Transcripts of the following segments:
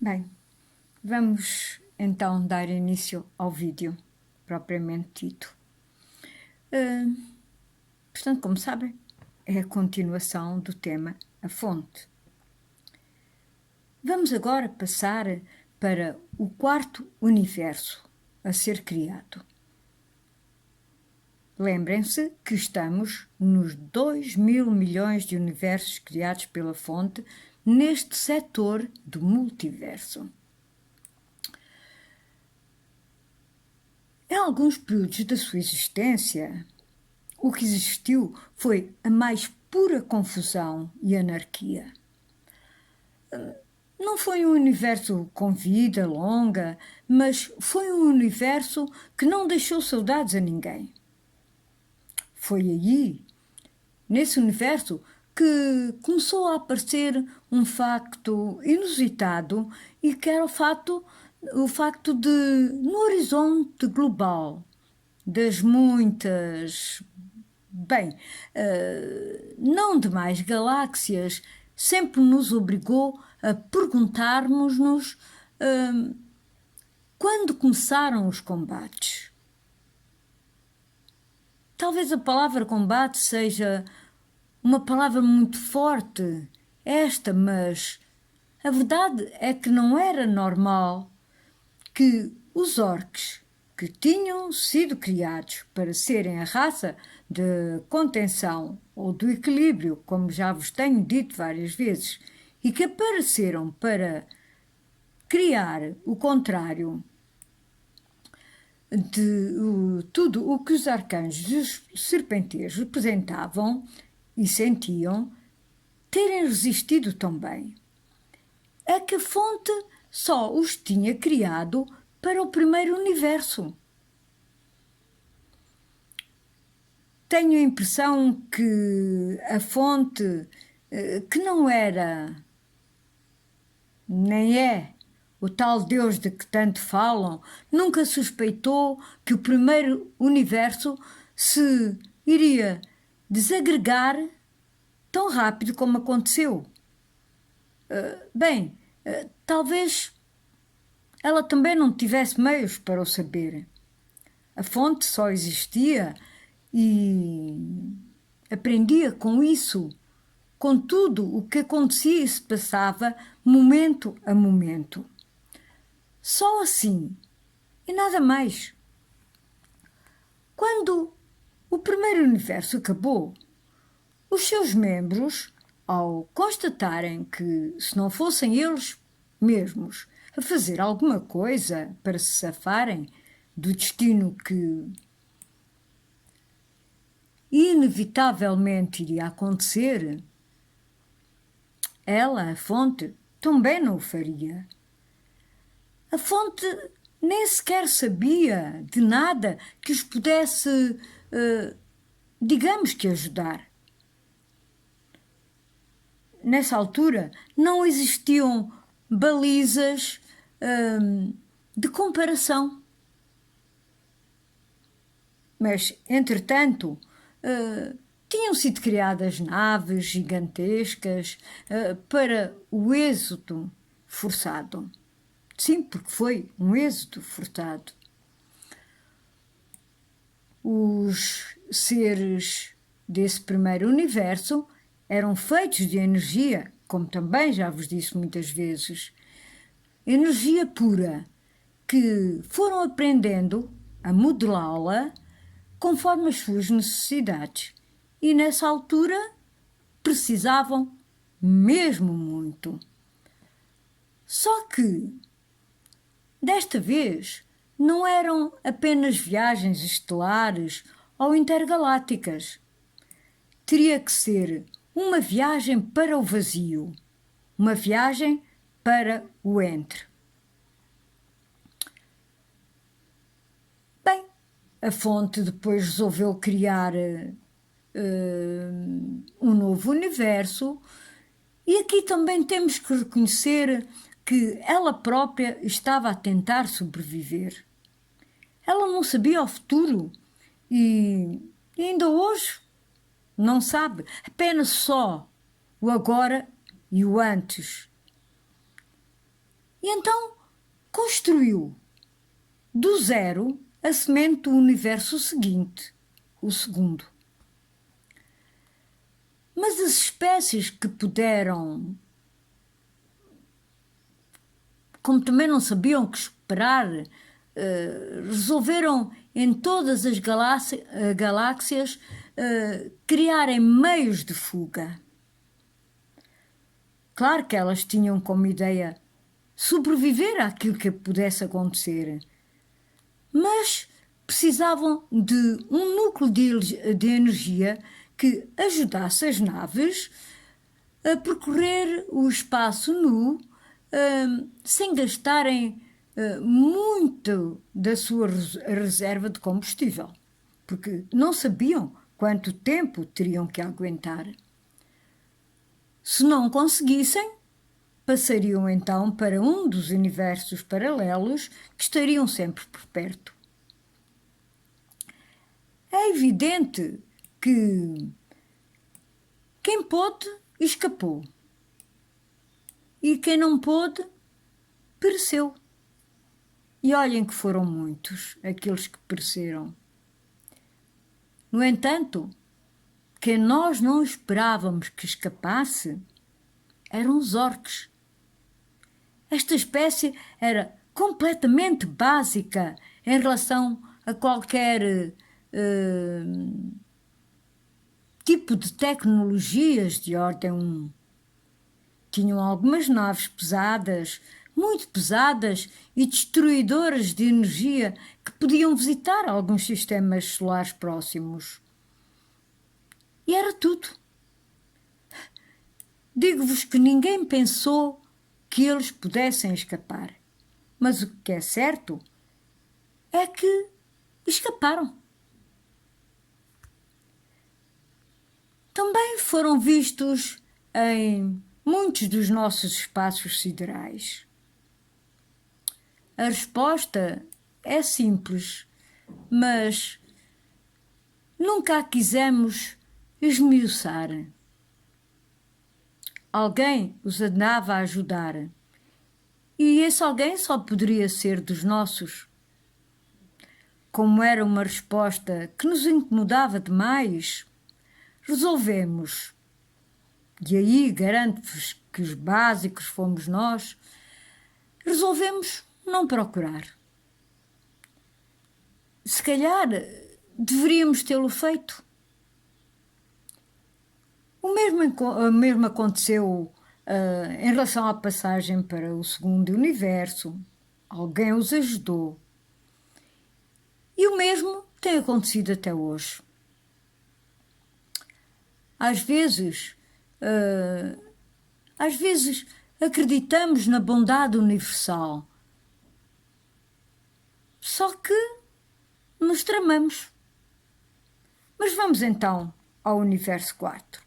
Bem, vamos então dar início ao vídeo propriamente dito. Portanto, como sabem, é a continuação do tema A Fonte. Vamos agora passar para o quarto universo a ser criado. Lembrem-se que estamos nos 2.000 milhões de universos criados pela Fonte neste setor do multiverso. Em alguns períodos da sua existência, o que existiu foi a mais pura confusão e anarquia. Não foi um universo com vida longa, mas foi um universo que não deixou saudades a ninguém. Foi aí, nesse universo, que começou a aparecer um facto inusitado e que era o facto de, no horizonte global das muitas, não demais galáxias, sempre nos obrigou a perguntarmos-nos quando começaram os combates. Talvez a palavra combate seja uma palavra muito forte, mas a verdade é que não era normal que os orcs, que tinham sido criados para serem a raça de contenção ou do equilíbrio, como já vos tenho dito várias vezes, e que apareceram para criar o contrário de tudo o que os arcanjos e os serpenteiros representavam e sentiam, terem resistido tão bem. É que a Fonte só os tinha criado para o primeiro universo. Tenho a impressão que a Fonte, que não era, nem é, o tal Deus de que tanto falam, nunca suspeitou que o primeiro universo se iria desagregar tão rápido como aconteceu. Talvez ela também não tivesse meios para o saber. A Fonte só existia e aprendia com isso, com tudo o que acontecia e se passava momento a momento. Só assim, e nada mais. Quando o primeiro universo acabou, os seus membros, ao constatarem que, se não fossem eles mesmos a fazer alguma coisa para se safarem do destino que inevitavelmente iria acontecer, ela, a Fonte, também não o faria. A Fonte nem sequer sabia de nada que os pudesse, digamos que, ajudar. Nessa altura não existiam balizas de comparação. Mas, entretanto, tinham sido criadas naves gigantescas para o êxodo forçado. Sim, porque foi um êxodo forçado. Os seres desse primeiro universo eram feitos de energia, como também já vos disse muitas vezes, energia pura, que foram aprendendo a modelá-la conforme as suas necessidades. E nessa altura precisavam mesmo muito. Só que, desta vez, não eram apenas viagens estelares ou intergalácticas. Teria que ser uma viagem para o vazio, uma viagem para o entre. Bem, a Fonte depois resolveu criar um novo universo e aqui também temos que reconhecer que ela própria estava a tentar sobreviver. Ela não sabia o futuro e ainda hoje não sabe, apenas só o agora e o antes. E então construiu do zero a semente do universo seguinte, o segundo. Mas as espécies que puderam, como também não sabiam que esperar, resolveram em todas as galáxias criarem meios de fuga. Claro que elas tinham como ideia sobreviver àquilo que pudesse acontecer, mas precisavam de um núcleo de energia que ajudasse as naves a percorrer o espaço nu sem gastarem muito da sua reserva de combustível, porque não sabiam quanto tempo teriam que aguentar. Se não conseguissem, passariam então para um dos universos paralelos que estariam sempre por perto. É evidente que quem pôde escapou e quem não pôde pereceu. E olhem que foram muitos aqueles que pereceram. No entanto, quem nós não esperávamos que escapasse eram os orques. Esta espécie era completamente básica em relação a qualquer tipo de tecnologias de ordem 1. Tinham algumas naves pesadas, muito pesadas e destruidoras de energia que podiam visitar alguns sistemas solares próximos. E era tudo. Digo-vos que ninguém pensou que eles pudessem escapar. Mas o que é certo é que escaparam. Também foram vistos em muitos dos nossos espaços siderais. A resposta é simples, mas nunca a quisemos esmiuçar. Alguém os andava a ajudar, e esse alguém só poderia ser dos nossos. Como era uma resposta que nos incomodava demais, resolvemos, e aí garanto-vos que os básicos fomos nós, resolvemos não procurar. Se calhar deveríamos tê-lo feito. O mesmo aconteceu em relação à passagem para o segundo universo. Alguém os ajudou. E o mesmo tem acontecido até hoje. Às vezes acreditamos na bondade universal, só que nos tramamos. Mas vamos então ao universo 4.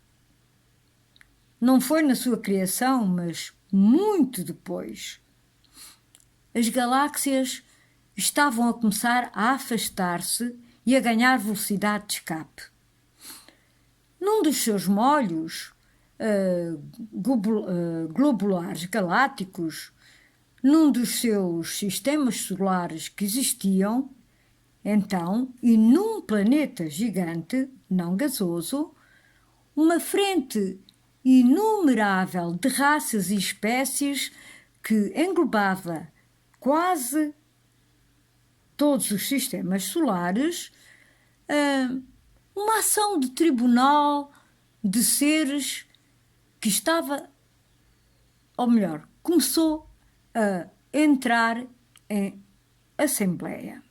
Não foi na sua criação, mas muito depois. As galáxias estavam a começar a afastar-se e a ganhar velocidade de escape. Num dos seus molhos globulares galácticos, num dos seus sistemas solares que existiam, então, e num planeta gigante, não gasoso, uma frente inumerável de raças e espécies que englobava quase todos os sistemas solares, uma ação de tribunal de seres que estava, ou melhor, começou a entrar em assembleia.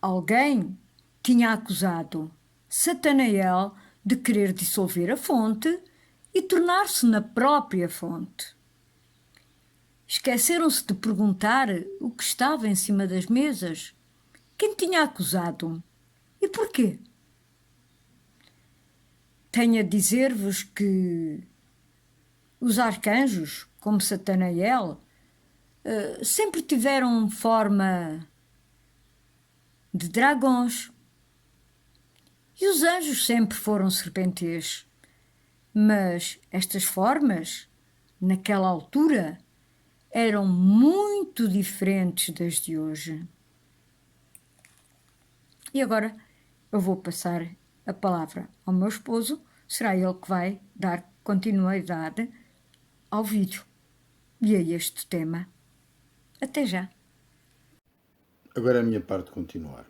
Alguém tinha acusado Satanael de querer dissolver a fonte e tornar-se na própria fonte. Esqueceram-se de perguntar o que estava em cima das mesas. Quem tinha acusado? E porquê? Tenho a dizer-vos que os arcanjos, como Satanael, sempre tiveram forma de dragões. E os anjos sempre foram serpentês. Mas estas formas, naquela altura, eram muito diferentes das de hoje. E agora eu vou passar a palavra ao meu esposo, será ele que vai dar continuidade ao vídeo e a este tema. Até já! Agora é a minha parte de continuar.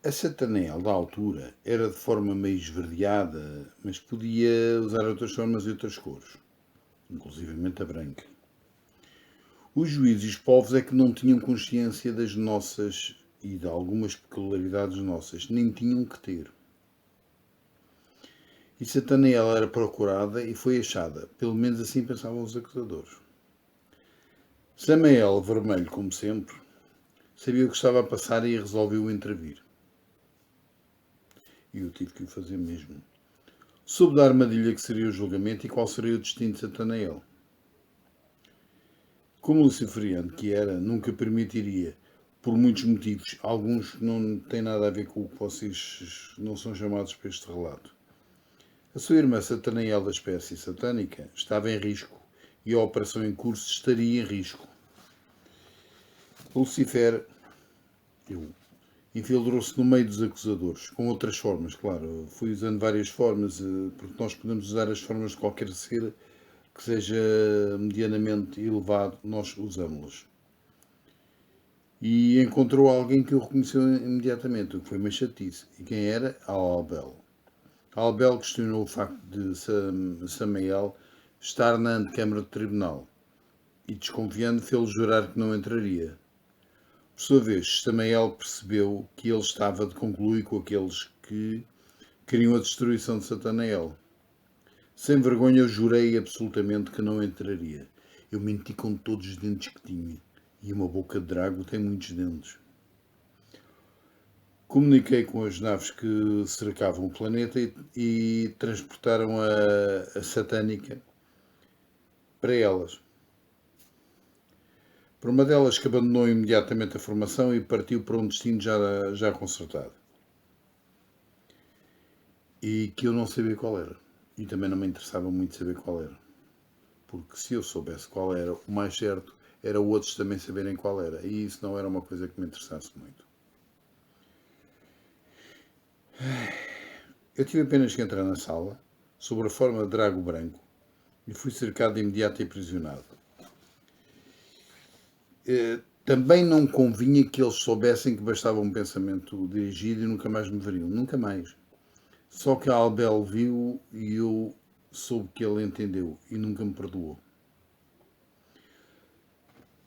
A Satanael da altura era de forma meio esverdeada, mas podia usar outras formas e outras cores, inclusivamente a branca. Os juízes e os povos é que não tinham consciência das nossas e de algumas peculiaridades nossas, nem tinham que ter. E Satanael era procurada e foi achada, pelo menos assim pensavam os acusadores. Samael, vermelho como sempre, sabia o que estava a passar e resolveu intervir. E eu tive que o fazer mesmo. Soube da armadilha que seria o julgamento e qual seria o destino de Satanael. Como luciferiano que era, nunca permitiria, por muitos motivos, alguns que não têm nada a ver com o que vocês não são chamados para este relato. A sua irmã Satanael da espécie satânica estava em risco e a operação em curso estaria em risco. Lucifer, infiltrou-se no meio dos acusadores, com outras formas, claro. Fui usando várias formas, porque nós podemos usar as formas de qualquer ser que seja medianamente elevado, nós usamos-las. E encontrou alguém que o reconheceu imediatamente, o que foi uma chatice. E quem era? Albel. Albel questionou o facto de Samael estar na antecâmara do tribunal e, desconfiando, fê-lo jurar que não entraria. Por sua vez, Samael percebeu que ele estava de concluir com aqueles que queriam a destruição de Satanael. Sem vergonha, eu jurei absolutamente que não entraria. Eu menti com todos os dentes que tinha. E uma boca de drago tem muitos dentes. Comuniquei com as naves que cercavam o planeta e transportaram a satânica para elas. Por uma delas que abandonou imediatamente a formação e partiu para um destino já concertado. E que eu não sabia qual era. E também não me interessava muito saber qual era. Porque se eu soubesse qual era, o mais certo era outros também saberem qual era. E isso não era uma coisa que me interessasse muito. Eu tive apenas que entrar na sala, sob a forma de drago branco, e fui cercado de imediato e aprisionado. Também não convinha que eles soubessem que bastava um pensamento dirigido e nunca mais me veriam. Nunca mais. Só que a Albel viu e eu soube que ele entendeu e nunca me perdoou.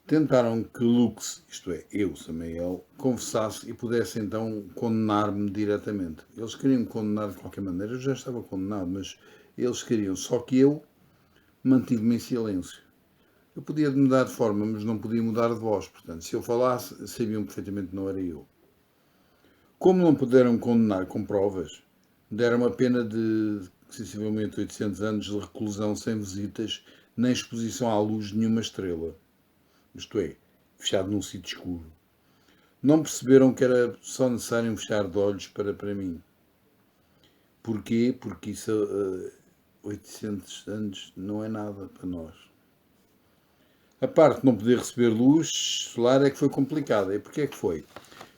Tentaram que Lux, isto é, eu, Samael, confessasse e pudesse então condenar-me diretamente. Eles queriam me condenar de qualquer maneira, eu já estava condenado, mas eles queriam. Só que eu mantive-me em silêncio. Eu podia mudar de forma, mas não podia mudar de voz. Portanto, se eu falasse, sabiam perfeitamente que não era eu. Como não puderam condenar com provas, deram a pena de, sensivelmente, 800 anos de reclusão sem visitas, nem exposição à luz de nenhuma estrela. Isto é, fechado num sítio escuro. Não perceberam que era só necessário um fechar de olhos para mim. Porquê? Porque isso, 800 anos, não é nada para nós. A parte de não poder receber luz solar é que foi complicada. E porquê é que foi?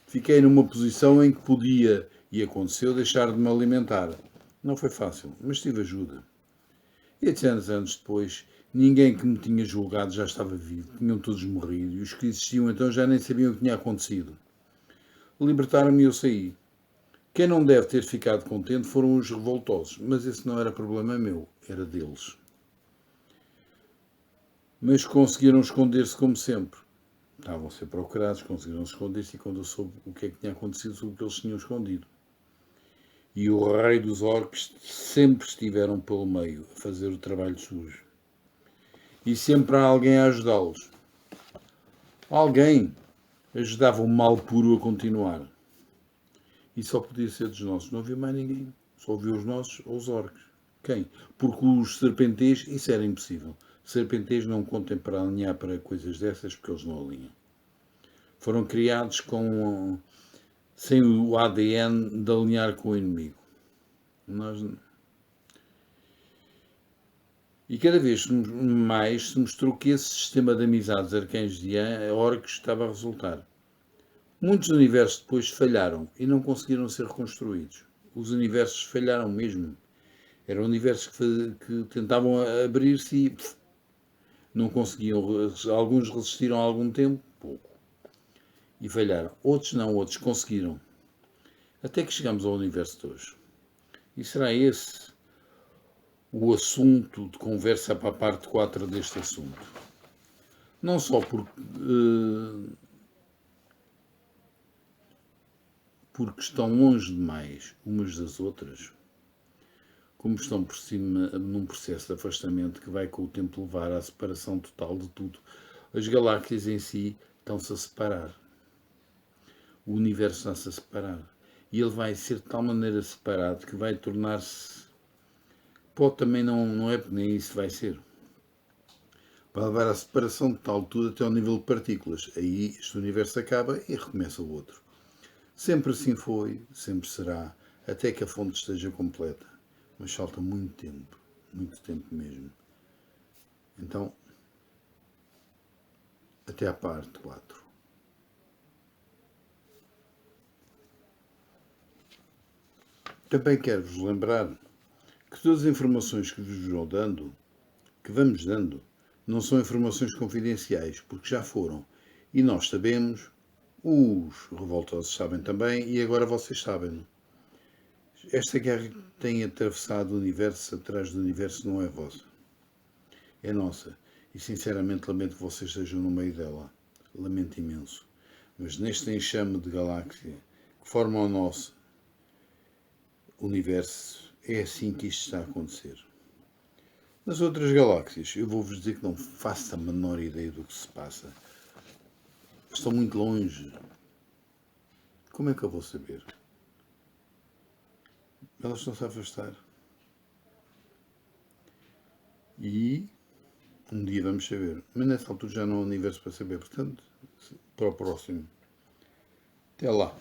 Fiquei numa posição em que podia, e aconteceu, deixar de me alimentar. Não foi fácil, mas tive ajuda. E 800 anos depois, ninguém que me tinha julgado já estava vivo. Tinham todos morrido. E os que existiam então já nem sabiam o que tinha acontecido. Libertaram-me e eu saí. Quem não deve ter ficado contente foram os revoltosos. Mas esse não era problema meu, era deles. Mas conseguiram esconder-se como sempre. Estavam a ser procurados, conseguiram esconder-se e quando eu soube o que é que tinha acontecido, soube o que eles tinham escondido. E o rei dos orcs sempre estiveram pelo meio, a fazer o trabalho sujo. E sempre há alguém a ajudá-los. Alguém ajudava o mal puro a continuar. E só podia ser dos nossos, não havia mais ninguém. Só havia os nossos ou os orcs. Quem? Porque os serpentês, isso era impossível. Serpentês não contem para alinhar para coisas dessas porque eles não alinham. Foram criados sem o ADN de alinhar com o inimigo. Nós, E cada vez mais se mostrou que esse sistema de amizades arcanjos de orcs estava a resultar. Muitos universos depois falharam e não conseguiram ser reconstruídos. Os universos falharam mesmo. Eram universos que tentavam abrir-se e não conseguiam. Alguns resistiram algum tempo, pouco, e falharam. Outros não, outros conseguiram. Até que chegamos ao universo de hoje. E será esse o assunto de conversa para a parte 4 deste assunto. Não só porque estão longe demais umas das outras, como estão por cima num processo de afastamento que vai com o tempo levar à separação total de tudo. As galáxias em si estão-se a separar. O universo está-se a separar. E ele vai ser de tal maneira separado que vai tornar-se... Pode também não é, nem isso vai ser. Vai levar à separação de tal tudo até ao nível de partículas. Aí este universo acaba e recomeça o outro. Sempre assim foi, sempre será, até que a fonte esteja completa. Mas falta muito tempo mesmo. Então, até à parte 4. Também quero-vos lembrar que todas as informações que vos vou dando, que vamos dando, não são informações confidenciais, porque já foram. E nós sabemos, os revoltosos sabem também, e agora vocês sabem. Esta guerra que tem atravessado o universo, atrás do universo, não é vossa. É nossa. E sinceramente lamento que vocês estejam no meio dela. Lamento imenso. Mas neste enxame de galáxia que forma o nosso universo, é assim que isto está a acontecer. Nas outras galáxias, eu vou-vos dizer que não faço a menor ideia do que se passa. Estão muito longe. Como é que eu vou saber? Elas estão-se a afastar. E um dia vamos saber. Mas nessa altura já não há universo para saber. Portanto, para o próximo. Até lá.